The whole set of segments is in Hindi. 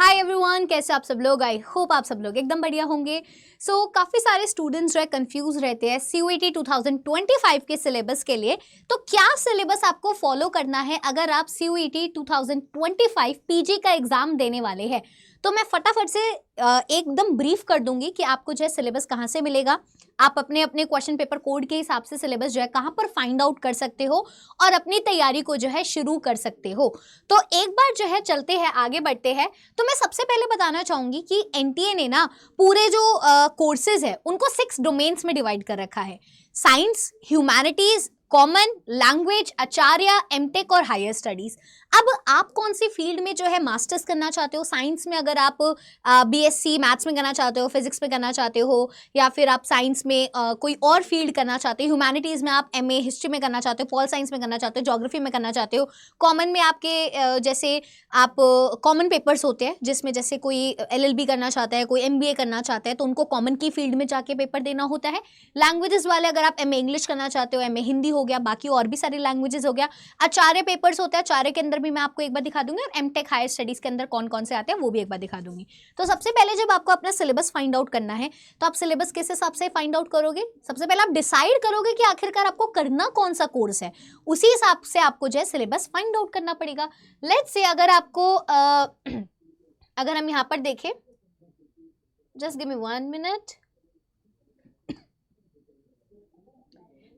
हाय एवरीवन, कैसे आप सब लोग। आई होप आप सब लोग एकदम बढ़िया होंगे। काफ़ी सारे स्टूडेंट्स जो है कंफ्यूज रहते हैं CUET 2025 के सिलेबस के लिए। तो क्या सिलेबस आपको फॉलो करना है अगर आप CUET 2025 PG का एग्जाम देने वाले हैं? तो मैं फटाफट से एकदम ब्रीफ कर दूंगी कि आपको जो है सिलेबस कहाँ से मिलेगा, आप अपने अपने क्वेश्चन पेपर कोड के हिसाब से सिलेबस जो है कहाँ पर फाइंड आउट कर सकते हो और अपनी तैयारी को जो है शुरू कर सकते हो। तो एक बार जो है चलते हैं, आगे बढ़ते हैं। तो मैं सबसे पहले बताना चाहूंगी कि NTA ने ना पूरे जो कोर्सेज है उनको 6 डोमेन्स में डिवाइड कर रखा है। साइंस, ह्यूमैनिटीज, कॉमन, लैंग्वेज, आचार्य, एमटेक और हायर स्टडीज। अब आप कौन सी फील्ड में जो है मास्टर्स करना चाहते हो? साइंस में अगर आप BSc मैथ्स में करना चाहते हो, फिजिक्स में करना चाहते हो, या फिर आप साइंस में कोई और फील्ड करना चाहते हो, ह्यूमैनिटीज में आप MA हिस्ट्री में करना चाहते हो, पॉल साइंस में करना चाहते हो, ज्योग्राफी में करना चाहते हो, कॉमन में आपके जैसे आप कॉमन पेपर्स होते हैं जिसमें जैसे कोई LLB करना चाहता है, कोई MBA करना चाहता है, तो उनको कॉमन की फील्ड में जाके पेपर देना होता है। लैंग्वेजेस वाले अगर आप MA इंग्लिश करना चाहते हो, MA हिंदी हो गया, बाकी और भी सारी लैंग्वेजेस हो गया। आचार्य पेपर्स होता है, आचार्य के अंदर भी मैं आपको एक बार दिखा दूंगी, और एमटेक हायर स्टडीज के अंदर कौन कौन से आते हैं वो भी एक बार दिखा दूंगी। तो सबसे पहले जब आपको अपना सिलेबस फाइंड आउट करना है तो आप सिलेबस किस हिसाब से फाइंड आउट करोगे? सबसे पहले आप डिसाइड करोगे कि आखिरकार आपको करना कौन सा कोर्स है, उसी हिसाब से आपको जो है सिलेबस फाइंड आउट करना पड़ेगा। लेट्स से अगर आपको अगर हम यहाँ पर देखें, जस्ट गिव मी 1 मिनट।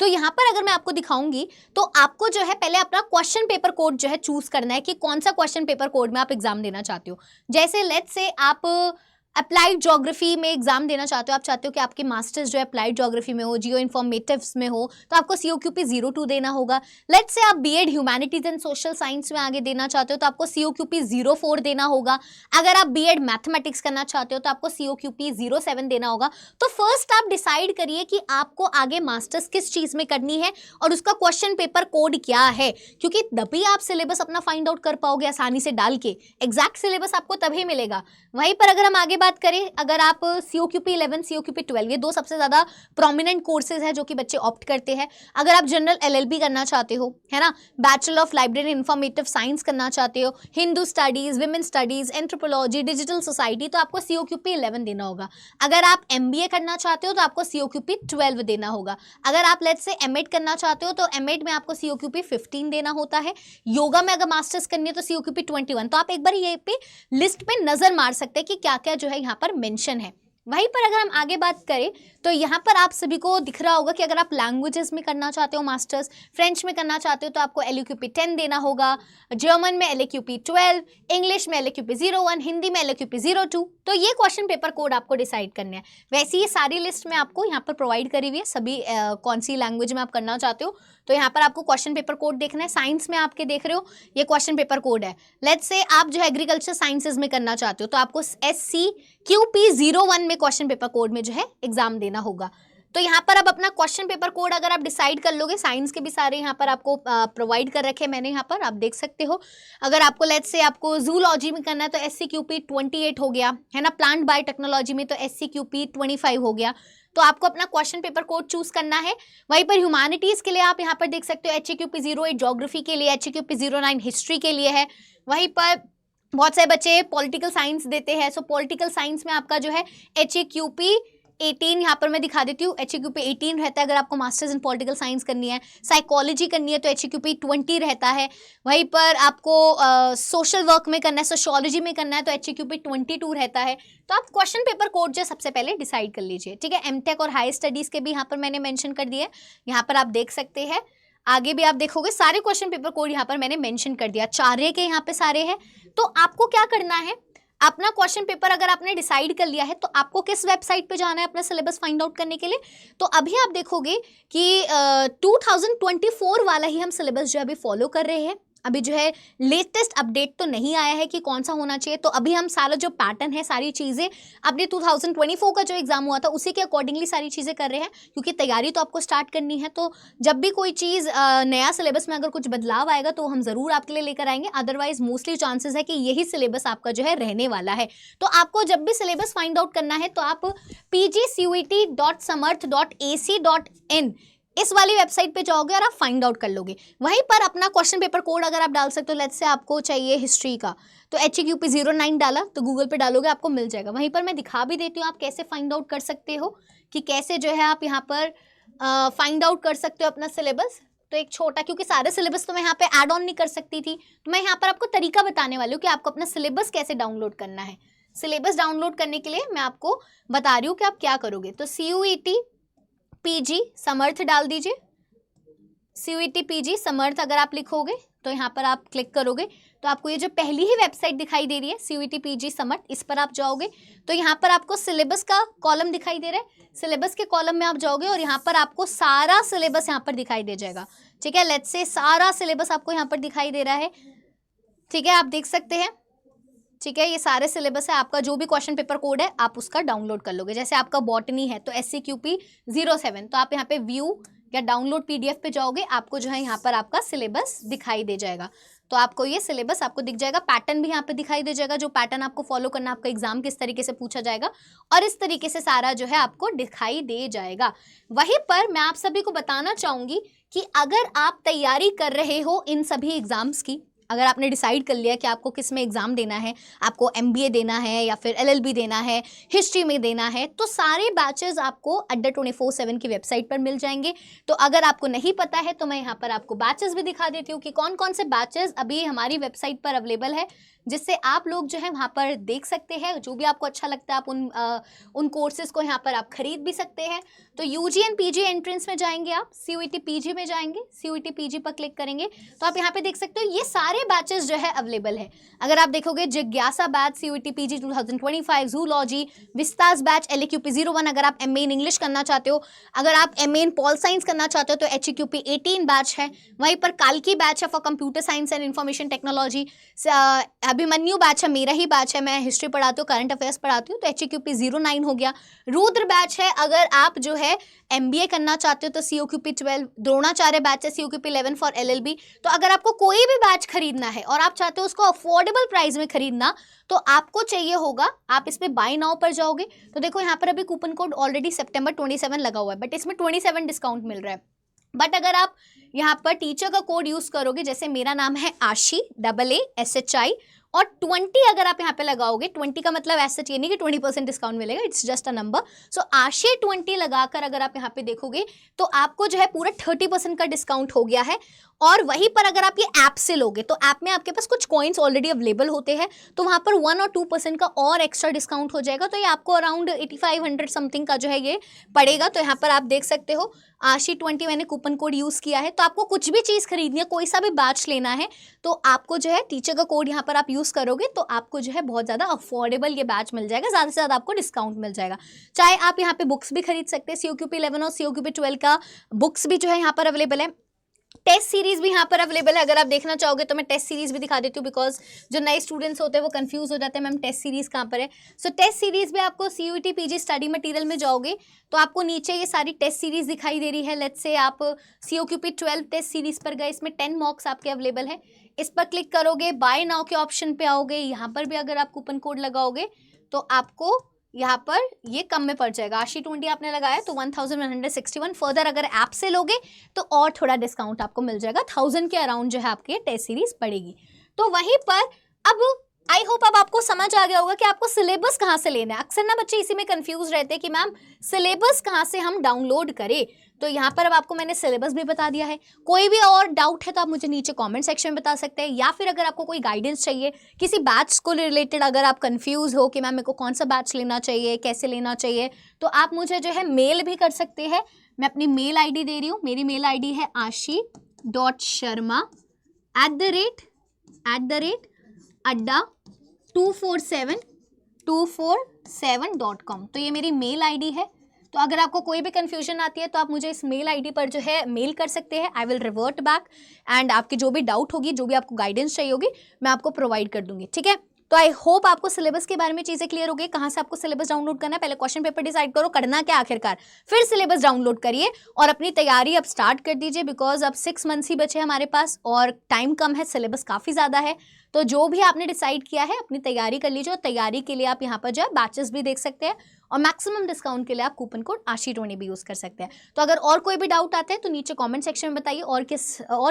तो यहाँ पर अगर मैं आपको दिखाऊंगी तो आपको जो है पहले अपना क्वेश्चन पेपर कोड जो है चूज करना है कि कौन सा क्वेश्चन पेपर कोड में आप एग्जाम देना चाहते हो। जैसे लेट्स से आप अप्लाइड ज्योग्राफी में एग्जाम देना चाहते हो, आप चाहते हो कि आपके मास्टर्स जो है अप्लाइड ज्योग्राफी में हो, जियो इन्फॉर्मेटिव्स में हो, तो आपको COQP 02 देना होगा। लेट्स से आप BEd humanities and social science में आगे देना चाहते हो तो आपको COQP 04 देना होगा। अगर आप BEd मैथमेटिक्स करना चाहते हो तो आपको COQP 07 देना होगा। तो फर्स्ट आप डिसाइड करिए कि आपको आगे मास्टर्स किस चीज में करनी है और उसका क्वेश्चन पेपर कोड क्या है, क्योंकि तभी आप सिलेबस अपना फाइंड आउट कर पाओगे आसानी से डाल के। एग्जैक्ट सिलेबस आपको तभी मिलेगा। वहीं पर अगर हम आगे बात करें, अगर आप COQP 11, COQP 12, ये दो सबसे ज्यादा प्रोमिनेंट कोर्सेज है जो कि बच्चे ऑप्ट करते हैं। अगर आप जनरल LLB करना चाहते हो, है ना, bachelor of library informative science करना चाहते हो, Hindu studies, women studies, anthropology, digital society, तो आपको COQP 11 देना होगा। अगर आप MBA करना चाहते हो तो आपको COQP 12 देना होगा। अगर आप लेट्स से M.Ed करना चाहते हो तो M.Ed में आपको COQP 15 देना होता है। योगा में अगर मास्टर्स करनी है तो COQP 21। तो आप एक बार ये पे लिस्ट पे नजर मार सकते हैं कि क्या क्या जो है यहाँ पर मेंशन है। वहीं पर अगर हम आगे बात करें तो यहाँ पर आप सभी को दिख रहा होगा कि अगर आप लैंग्वेजेस में करना चाहते हो मास्टर्स, फ्रेंच में करना चाहते हो तो आपको LAQP 10 देना होगा, जर्मन में LAQP 12, इंग्लिश में LAQP 01, हिंदी में LAQP 02। तो ये क्वेश्चन पेपर कोड आपको डिसाइड करने हैं। वैसे ये सारी लिस्ट में आपको यहाँ पर प्रोवाइड करी हुई है, सभी कौन सी लैंग्वेज में आप करना चाहते हो। तो यहाँ पर आपको क्वेश्चन पेपर कोड देखना है। साइंस में आपके देख रहे हो ये क्वेश्चन पेपर कोड है। लेट्स से आप जो है एग्रीकल्चर साइंसेज में करना चाहते हो तो आपको SCQP 01 में क्वेश्चन पेपर कोड में जो है एग्जाम देना होगा। तो यहाँ पर अब अपना क्वेश्चन पेपर कोड अगर आप डिसाइड कर लोगे, साइंस के भी सारे यहाँ पर आपको प्रोवाइड कर रखे हैं मैंने, यहाँ पर आप देख सकते हो। अगर आपको लेट्स से आपको जूलॉजी में करना है तो SCQP 28 हो गया, है ना। प्लांट बायोटेक्नोलॉजी में तो SCQP 25 हो गया। तो आपको अपना क्वेश्चन पेपर कोड चूज करना है। वहीं पर ह्यूमैनिटीज के लिए आप यहाँ पर देख सकते हो HAQP 08 ज्योग्राफी के लिए, HAQP 09 हिस्ट्री के लिए है। वहीं पर बहुत सारे बच्चे पॉलिटिकल साइंस देते हैं, सो पॉलिटिकल साइंस में आपका जो है HAQP 18 यहाँ पर मैं दिखा देती हूँ, HAQP 18 रहता है अगर आपको मास्टर्स इन पॉलिटिकल साइंस करनी है। साइकोलॉजी करनी है तो HAQP 20 रहता है। वहीं पर आपको सोशल वर्क में करना है, सोशियोलॉजी में करना है तो HAQP 22 रहता है। तो आप क्वेश्चन पेपर कोड जो सबसे पहले डिसाइड कर लीजिए, ठीक है। एमटेक और हायर स्टडीज के भी यहाँ पर मैंने मेंशन कर दिए, यहाँ पर आप देख सकते हैं। आगे भी आप देखोगे सारे क्वेश्चन पेपर कोड यहाँ पर मैंने मेंशन कर दिया, आचार्य के यहाँ पे सारे हैं। तो आपको क्या करना है, अपना क्वेश्चन पेपर अगर आपने डिसाइड कर लिया है तो आपको किस वेबसाइट पे जाना है अपना सिलेबस फाइंड आउट करने के लिए। तो अभी आप देखोगे कि 2024 वाला ही हम सिलेबस जो है अभी फॉलो कर रहे हैं। अभी जो है लेटेस्ट अपडेट तो नहीं आया है कि कौन सा होना चाहिए, तो अभी हम सारा जो पैटर्न है, सारी चीज़ें अपने 2024 का जो एग्जाम हुआ था उसी के अकॉर्डिंगली सारी चीज़ें कर रहे हैं, क्योंकि तैयारी तो आपको स्टार्ट करनी है। तो जब भी कोई चीज़ नया सिलेबस में अगर कुछ बदलाव आएगा तो हम ज़रूर आपके लिए लेकर आएंगे, अदरवाइज मोस्टली चांसेस है कि यही सिलेबस आपका जो है रहने वाला है। तो आपको जब भी सिलेबस फाइंड आउट करना है तो आप pgcuet.samarth.ac.in इस वाली वेबसाइट पे जाओगे और आप फाइंड आउट कर लोगे। वहीं पर अपना क्वेश्चन पेपर कोड अगर आप डाल सकते हो, लेट्स से आपको चाहिए हिस्ट्री का, तो HEQP 09 डाला तो गूगल पे डालोगे आपको मिल जाएगा। वहीं पर मैं दिखा भी देती हूँ आप कैसे फाइंड आउट कर सकते हो कि कैसे जो है आप यहाँ पर फाइंड आउट कर सकते हो अपना सिलेबस। तो एक छोटा, क्योंकि सारे सिलेबस तो मैं यहाँ पे ऐड ऑन नहीं कर सकती थी, तो मैं यहाँ पर आपको तरीका बताने वाली हूँ कि आपको अपना सिलेबस कैसे डाउनलोड करना है। सिलेबस डाउनलोड करने के लिए मैं आपको बता रही हूँ कि आप क्या करोगे। तो CUET PG समर्थ डाल दीजिए। CUET PG समर्थ अगर आप लिखोगे तो यहाँ पर आप क्लिक करोगे तो आपको ये जो पहली ही वेबसाइट दिखाई दे रही है CUET PG समर्थ, इस पर आप जाओगे तो यहाँ पर आपको सिलेबस का कॉलम दिखाई दे रहा है। सिलेबस के कॉलम में आप जाओगे और यहाँ पर आपको सारा सिलेबस यहाँ पर दिखाई दे जाएगा। ठीक है, लेट्स से सारा सिलेबस आपको यहाँ पर दिखाई दे रहा है। ठीक है, आप देख सकते हैं। ठीक है, ये सारे सिलेबस है। आपका जो भी क्वेश्चन पेपर कोड है आप उसका डाउनलोड कर लोगे। जैसे आपका बॉटनी है तो SCQP 07, तो आप यहाँ पे व्यू या डाउनलोड PDF पे जाओगे, आपको जो है यहाँ पर आपका सिलेबस दिखाई दे जाएगा। तो आपको ये सिलेबस आपको दिख जाएगा, पैटर्न भी यहाँ पे दिखाई दे जाएगा, जो पैटर्न आपको फॉलो करना, आपका एग्जाम किस तरीके से पूछा जाएगा, और इस तरीके से सारा जो है आपको दिखाई दे जाएगा। वहीं पर मैं आप सभी को बताना चाहूँगी कि अगर आप तैयारी कर रहे हो इन सभी एग्जाम्स की, अगर आपने डिसाइड कर लिया कि आपको किस में एग्जाम देना है, आपको MBA देना है या फिर LLB देना है, हिस्ट्री में देना है, तो सारे बैचेस आपको अड्डा 24/7 की वेबसाइट पर मिल जाएंगे। तो अगर आपको नहीं पता है तो मैं यहाँ पर आपको बैचेस भी दिखा देती हूँ कि कौन कौन से बैचेस अभी हमारी वेबसाइट पर अवेलेबल है, जिससे आप लोग जो है वहाँ पर देख सकते हैं। जो भी आपको अच्छा लगता है आप उन कोर्सेज को यहाँ पर आप खरीद भी सकते हैं। तो UG एंड PG एंट्रेंस में जाएंगे, आप CUET PG में जाएंगे, CUET PG पर क्लिक करेंगे तो आप यहाँ पे देख सकते हो ये सारे बैचेस जो है अवेलेबल है। अगर आप देखोगे जिज्ञासा batch CUET PG 2025, zoology, Vistas batch LAQP 01 अगर आप MA इन इंग्लिश करना चाहते हो, अगर आप MA इन पॉल साइंस करना चाहते हो तो HEQP 18 बैच है। वहीं पर कालकी बैच है for computer science and information technology, Abhimanyu batch है, मेरा ही बैच है, मैं हिस्ट्री पढ़ाती हूँ, करंट अफेयर्स पढ़ाती हूँ, तो HEQP 09 हो गया। रुद्र बैच है अगर आप जो है MBA करना चाहते हो तो COQP 12, द्रोणाचार्य बैच है COQP 11 फॉर LLB। तो अगर आपको कोई भी बैच खरीदना है और आप चाहते हो उसको अफोर्डेबल प्राइस में खरीदना, तो आपको चाहिए होगा, आप इसमें बाय नाउ पर जाओगे तो देखो यहाँ पर अभी कूपन कोड ऑलरेडी September 27 लगा हुआ है, बट इसमें 27 डिस्काउंट मिल रहा है। बट अगर आप यहाँ पर टीचर का कोड यूज करोगे, जैसे मेरा नाम है आशी AASHI, और 20 अगर आप यहाँ पे लगाओगे, 20 का मतलब ऐसा चाहिए नहीं कि 20% डिस्काउंट मिलेगा, इट्स जस्ट अ नंबर। सो आशी 20 लगाकर अगर आप यहाँ पे देखोगे तो आपको जो है पूरा 30% का डिस्काउंट हो गया है। और वहीं पर अगर आप ये ऐप से लोगे तो ऐप में आपके पास कुछ कॉइन्स ऑलरेडी अवेलेबल होते हैं, तो वहाँ पर 1 और 2% का और एक्स्ट्रा डिस्काउंट हो जाएगा। तो ये आपको अराउंड 8500 समथिंग का जो है ये पड़ेगा। तो यहाँ पर आप देख सकते हो आशी 20 मैंने कूपन कोड यूज़ किया है। तो आपको कुछ भी चीज़ खरीदनी है, कोई सा भी बैच लेना है, तो आपको जो है टीचर का कोड यहाँ पर आप यूज़ करोगे तो आपको जो है बहुत ज़्यादा अफोर्डेबल ये बैच मिल जाएगा, ज़्यादा से ज़्यादा आपको डिस्काउंट मिल जाएगा। चाहे आप यहाँ पे बुक्स भी खरीद सकते हैं, COQP 11 और COQP 12 का बुक्स भी जो है यहाँ पर अवेलेबल है। टेस्ट सीरीज भी यहाँ पर अवेलेबल है, अगर आप देखना चाहोगे तो मैं टेस्ट सीरीज भी दिखा देती हूँ, बिकॉज जो नए स्टूडेंट्स होते हैं वो कंफ्यूज हो जाते हैं मैम टेस्ट सीरीज कहाँ पर है। सो टेस्ट सीरीज भी आपको CUET PG स्टडी मटेरियल में जाओगे तो आपको नीचे ये सारी टेस्ट सीरीज दिखाई दे रही है। लेट्स से आप COQP 12 टेस्ट सीरीज पर गए, इसमें 10 मॉक्स आपके अवेलेबल है, इस पर क्लिक करोगे, बाय नाउ के ऑप्शन पे आओगे, यहाँ पर भी अगर आप कूपन कोड लगाओगे तो आपको यहाँ पर ये कम में पड़ जाएगा। आशी 20 आपने लगाया तो 1161। फर्दर अगर ऐप से लोगे तो और थोड़ा डिस्काउंट आपको मिल जाएगा, 1000 के अराउंड जो है आपके टेस्ट सीरीज पड़ेगी। तो वहीं पर अब आई होप अब आपको समझ आ गया होगा कि आपको सिलेबस कहाँ से लेना है। अक्सर ना बच्चे इसी में कंफ्यूज रहते हैं कि मैम सिलेबस कहाँ से हम डाउनलोड करें। तो यहाँ पर अब आपको मैंने सिलेबस भी बता दिया है। कोई भी और डाउट है तो आप मुझे नीचे कमेंट सेक्शन में बता सकते हैं, या फिर अगर आपको कोई गाइडेंस चाहिए किसी बैच को रिलेटेड, अगर आप कंफ्यूज हो कि मैम मेरे को कौन सा बैच लेना चाहिए, कैसे लेना चाहिए, तो आप मुझे जो है मेल भी कर सकते हैं। मैं अपनी मेल ID दे रही हूँ, मेरी मेल ID है ashi.sharma@adda247.com। तो ये मेरी मेल ID है। तो अगर आपको कोई भी कंफ्यूजन आती है तो आप मुझे इस मेल ID पर जो है मेल कर सकते हैं। I will revert back and आपकी जो भी डाउट होगी, जो भी आपको गाइडेंस चाहिए होगी, मैं आपको प्रोवाइड कर दूंगी। ठीक है, तो आई होप आपको सिलेबस के बारे में चीज़ें क्लियर हो गई। कहाँ से आपको सिलेबस डाउनलोड करना है, पहले क्वेश्चन पेपर डिसाइड करो करना क्या आखिरकार, फिर सिलेबस डाउनलोड करिए और अपनी तैयारी अब स्टार्ट कर दीजिए, बिकॉज अब 6 मंथ्स ही बचे हमारे पास और टाइम कम है, सिलेबस काफ़ी ज़्यादा है। तो जो भी आपने डिसाइड किया है अपनी तैयारी कर लीजिए, और तैयारी के लिए आप यहाँ पर जो है बैचेस भी देख सकते हैं और मैक्सिमम डिस्काउंट के लिए आप कूपन कोड आशी20 भी यूज़ कर सकते हैं। तो अगर और कोई भी डाउट आता है तो नीचे कमेंट सेक्शन में बताइए, और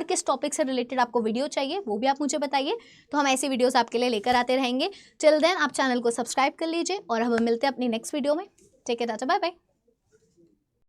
किस टॉपिक से रिलेटेड आपको वीडियो चाहिए वो भी आप मुझे बताइए, तो हम ऐसी वीडियोस आपके लिए लेकर आते रहेंगे। टिल देन आप चैनल को सब्सक्राइब कर लीजिए और हम मिलते हैं अपनी नेक्स्ट वीडियो में। Take care, tata, bye bye.